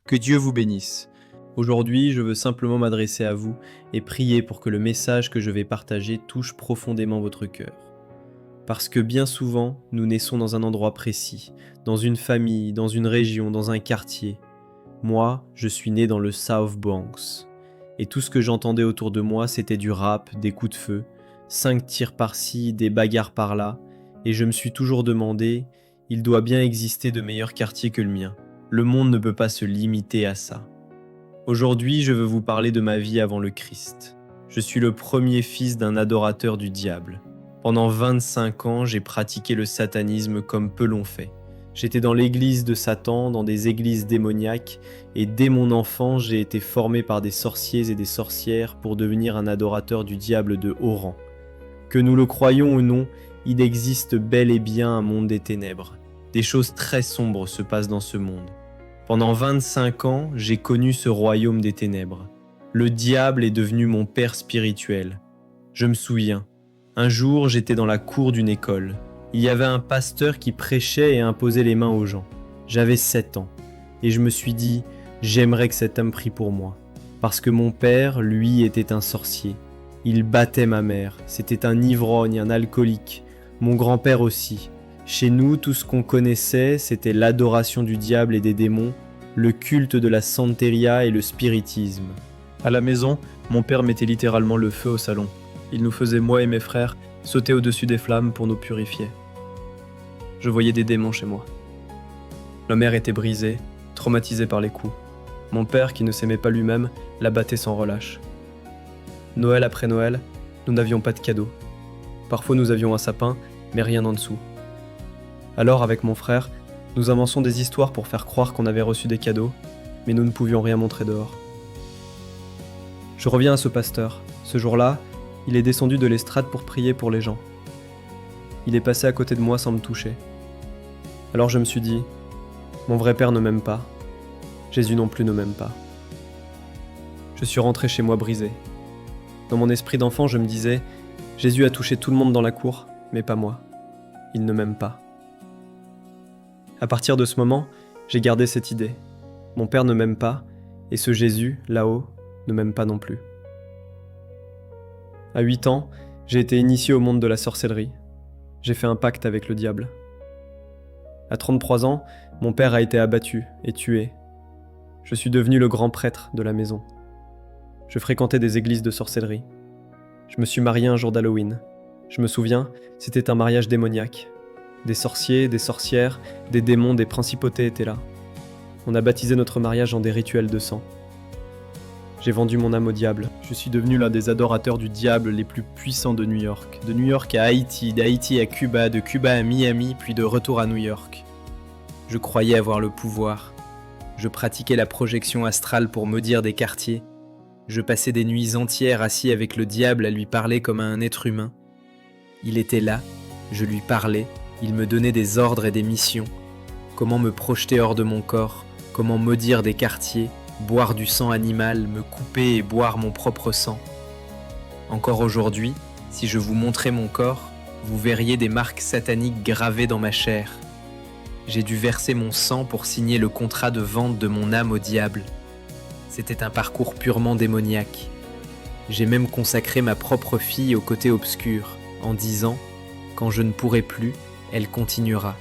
Que Dieu vous bénisse. Aujourd'hui, je veux simplement m'adresser à vous et prier pour que le message que je vais partager touche profondément votre cœur. Parce que bien souvent, nous naissons dans un endroit précis, dans une famille, dans une région, dans un quartier. Moi, je suis né dans le South Bronx. Et tout ce que j'entendais autour de moi, c'était du rap, des coups de feu, 5 tirs par-ci, des bagarres par-là. Et je me suis toujours demandé, il doit bien exister de meilleurs quartiers que le mien. Le monde ne peut pas se limiter à ça. Aujourd'hui, je veux vous parler de ma vie avant le Christ. Je suis le premier fils d'un adorateur du diable. Pendant 25 ans, j'ai pratiqué le satanisme comme peu l'ont fait. J'étais dans l'église de Satan, dans des églises démoniaques, et dès mon enfance, j'ai été formé par des sorciers et des sorcières pour devenir un adorateur du diable de haut rang. Que nous le croyons ou non, il existe bel et bien un monde des ténèbres. Des choses très sombres se passent dans ce monde. Pendant 25 ans, j'ai connu ce royaume des ténèbres. Le diable est devenu mon père spirituel. Je me souviens, un jour j'étais dans la cour d'une école. Il y avait un pasteur qui prêchait et imposait les mains aux gens. J'avais 7 ans et je me suis dit, j'aimerais que cet homme prie pour moi. Parce que mon père, lui, était un sorcier. Il battait ma mère, c'était un ivrogne, un alcoolique. Mon grand-père aussi. Chez nous, tout ce qu'on connaissait, c'était l'adoration du diable et des démons, le culte de la santeria et le spiritisme. À la maison, mon père mettait littéralement le feu au salon. Il nous faisait, moi et mes frères, sauter au-dessus des flammes pour nous purifier. Je voyais des démons chez moi. Ma mère était brisée, traumatisée par les coups. Mon père, qui ne s'aimait pas lui-même, la battait sans relâche. Noël après Noël, nous n'avions pas de cadeaux. Parfois nous avions un sapin, mais rien en dessous. Alors, avec mon frère, nous avançons des histoires pour faire croire qu'on avait reçu des cadeaux, mais nous ne pouvions rien montrer dehors. Je reviens à ce pasteur. Ce jour-là, il est descendu de l'estrade pour prier pour les gens. Il est passé à côté de moi sans me toucher. Alors je me suis dit, mon vrai père ne m'aime pas. Jésus non plus ne m'aime pas. Je suis rentré chez moi brisé. Dans mon esprit d'enfant, je me disais, Jésus a touché tout le monde dans la cour, mais pas moi. Il ne m'aime pas. À partir de ce moment, j'ai gardé cette idée. Mon père ne m'aime pas, et ce Jésus, là-haut, ne m'aime pas non plus. À 8 ans, j'ai été initié au monde de la sorcellerie. J'ai fait un pacte avec le diable. À 33 ans, mon père a été abattu et tué. Je suis devenu le grand prêtre de la maison. Je fréquentais des églises de sorcellerie. Je me suis marié un jour d'Halloween. Je me souviens, c'était un mariage démoniaque. Des sorciers, des sorcières, des démons, des principautés étaient là. On a baptisé notre mariage en des rituels de sang. J'ai vendu mon âme au diable. Je suis devenu l'un des adorateurs du diable les plus puissants de New York. De New York à Haïti, d'Haïti à Cuba, de Cuba à Miami, puis de retour à New York. Je croyais avoir le pouvoir. Je pratiquais la projection astrale pour maudire des quartiers. Je passais des nuits entières assis avec le diable à lui parler comme à un être humain. Il était là, je lui parlais, il me donnait des ordres et des missions. Comment me projeter hors de mon corps, comment maudire des quartiers, boire du sang animal, me couper et boire mon propre sang. Encore aujourd'hui, si je vous montrais mon corps, vous verriez des marques sataniques gravées dans ma chair. J'ai dû verser mon sang pour signer le contrat de vente de mon âme au diable. C'était un parcours purement démoniaque. J'ai même consacré ma propre fille au côté obscur, en disant « Quand je ne pourrai plus, elle continuera ».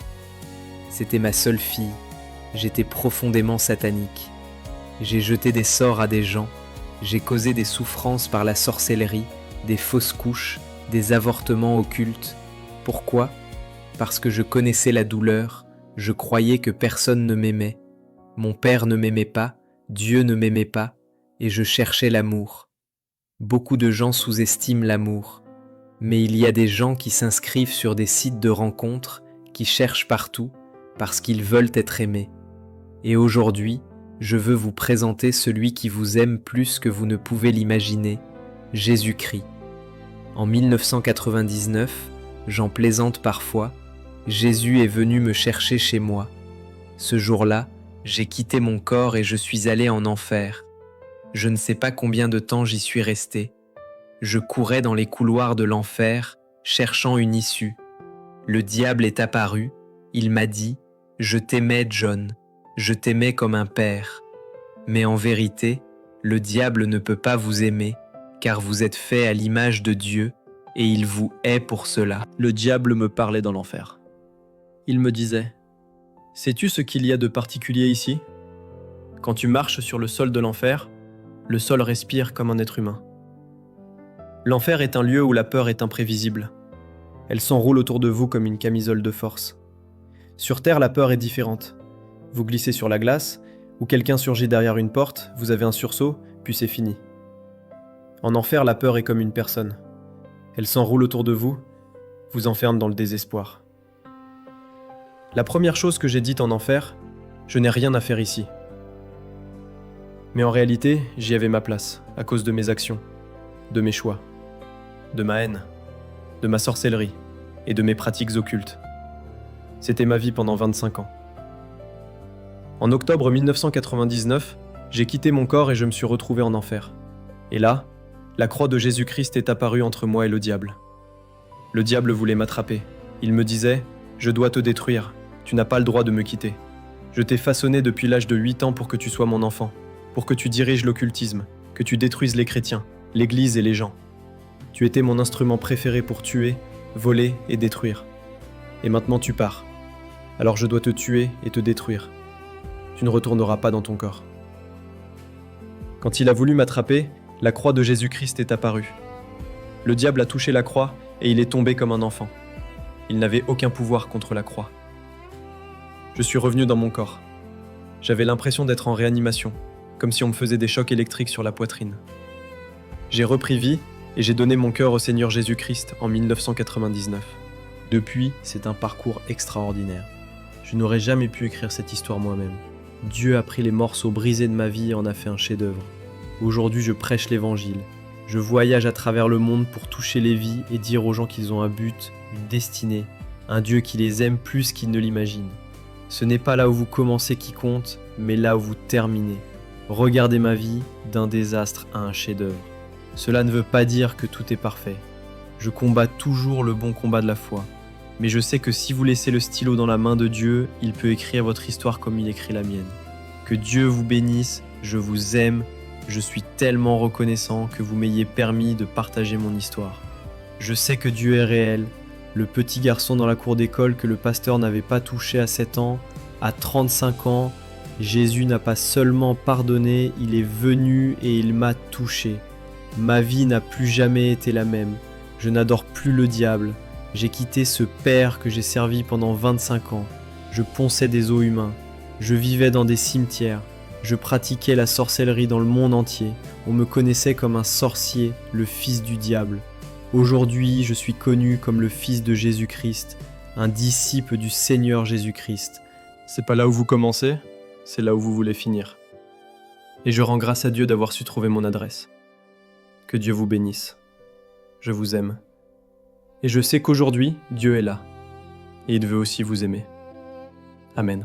C'était ma seule fille. J'étais profondément satanique. J'ai jeté des sorts à des gens. J'ai causé des souffrances par la sorcellerie, des fausses couches, des avortements occultes. Pourquoi ? Parce que je connaissais la douleur. Je croyais que personne ne m'aimait. Mon père ne m'aimait pas. Dieu ne m'aimait pas, et je cherchais l'amour. Beaucoup de gens sous-estiment l'amour, mais il y a des gens qui s'inscrivent sur des sites de rencontres, qui cherchent partout, parce qu'ils veulent être aimés. Et aujourd'hui, je veux vous présenter celui qui vous aime plus que vous ne pouvez l'imaginer, Jésus-Christ. En 1999, j'en plaisante parfois, Jésus est venu me chercher chez moi. Ce jour-là, j'ai quitté mon corps et je suis allé en enfer. Je ne sais pas combien de temps j'y suis resté. Je courais dans les couloirs de l'enfer, cherchant une issue. Le diable est apparu, il m'a dit « Je t'aimais, John, je t'aimais comme un père. Mais en vérité, le diable ne peut pas vous aimer, car vous êtes fait à l'image de Dieu, et il vous hait pour cela. Le diable me parlait dans l'enfer. Il me disait : « Sais-tu ce qu'il y a de particulier ici ? Quand tu marches sur le sol de l'enfer, le sol respire comme un être humain. L'enfer est un lieu où la peur est imprévisible. Elle s'enroule autour de vous comme une camisole de force. Sur Terre, la peur est différente. Vous glissez sur la glace, ou quelqu'un surgit derrière une porte, vous avez un sursaut, puis c'est fini. En enfer, la peur est comme une personne. Elle s'enroule autour de vous, vous enferme dans le désespoir. La première chose que j'ai dite en enfer, je n'ai rien à faire ici. Mais en réalité, j'y avais ma place, à cause de mes actions, de mes choix, de ma haine, de ma sorcellerie et de mes pratiques occultes. C'était ma vie pendant 25 ans. En octobre 1999, j'ai quitté mon corps et je me suis retrouvé en enfer. Et là, la croix de Jésus-Christ est apparue entre moi et le diable. Le diable voulait m'attraper. Il me disait : « Je dois te détruire, tu n'as pas le droit de me quitter. Je t'ai façonné depuis l'âge de 8 ans pour que tu sois mon enfant, pour que tu diriges l'occultisme, que tu détruises les chrétiens, l'Église et les gens. Tu étais mon instrument préféré pour tuer, voler et détruire. Et maintenant tu pars. Alors je dois te tuer et te détruire. Tu ne retourneras pas dans ton corps. » Quand il a voulu m'attraper, la croix de Jésus-Christ est apparue. Le diable a touché la croix et il est tombé comme un enfant. Il n'avait aucun pouvoir contre la croix. Je suis revenu dans mon corps. J'avais l'impression d'être en réanimation, comme si on me faisait des chocs électriques sur la poitrine. J'ai repris vie et j'ai donné mon cœur au Seigneur Jésus-Christ en 1999. Depuis, c'est un parcours extraordinaire. Je n'aurais jamais pu écrire cette histoire moi-même. Dieu a pris les morceaux brisés de ma vie et en a fait un chef-d'œuvre. Aujourd'hui, je prêche l'évangile. Je voyage à travers le monde pour toucher les vies et dire aux gens qu'ils ont un but, une destinée, un Dieu qui les aime plus qu'ils ne l'imaginent. Ce n'est pas là où vous commencez qui compte, mais là où vous terminez. Regardez ma vie, d'un désastre à un chef-d'œuvre. Cela ne veut pas dire que tout est parfait. Je combats toujours le bon combat de la foi. Mais je sais que si vous laissez le stylo dans la main de Dieu, il peut écrire votre histoire comme il écrit la mienne. Que Dieu vous bénisse, je vous aime, je suis tellement reconnaissant que vous m'ayez permis de partager mon histoire. Je sais que Dieu est réel, le petit garçon dans la cour d'école que le pasteur n'avait pas touché à 7 ans, à 35 ans, Jésus n'a pas seulement pardonné, il est venu et il m'a touché. Ma vie n'a plus jamais été la même, je n'adore plus le diable. J'ai quitté ce père que j'ai servi pendant 25 ans. Je ponçais des os humains. Je vivais dans des cimetières. Je pratiquais la sorcellerie dans le monde entier. On me connaissait comme un sorcier, le fils du diable. Aujourd'hui, je suis connu comme le fils de Jésus-Christ, un disciple du Seigneur Jésus-Christ. C'est pas là où vous commencez, c'est là où vous voulez finir. Et je rends grâce à Dieu d'avoir su trouver mon adresse. Que Dieu vous bénisse. Je vous aime. Et je sais qu'aujourd'hui, Dieu est là. Et il veut aussi vous aimer. Amen.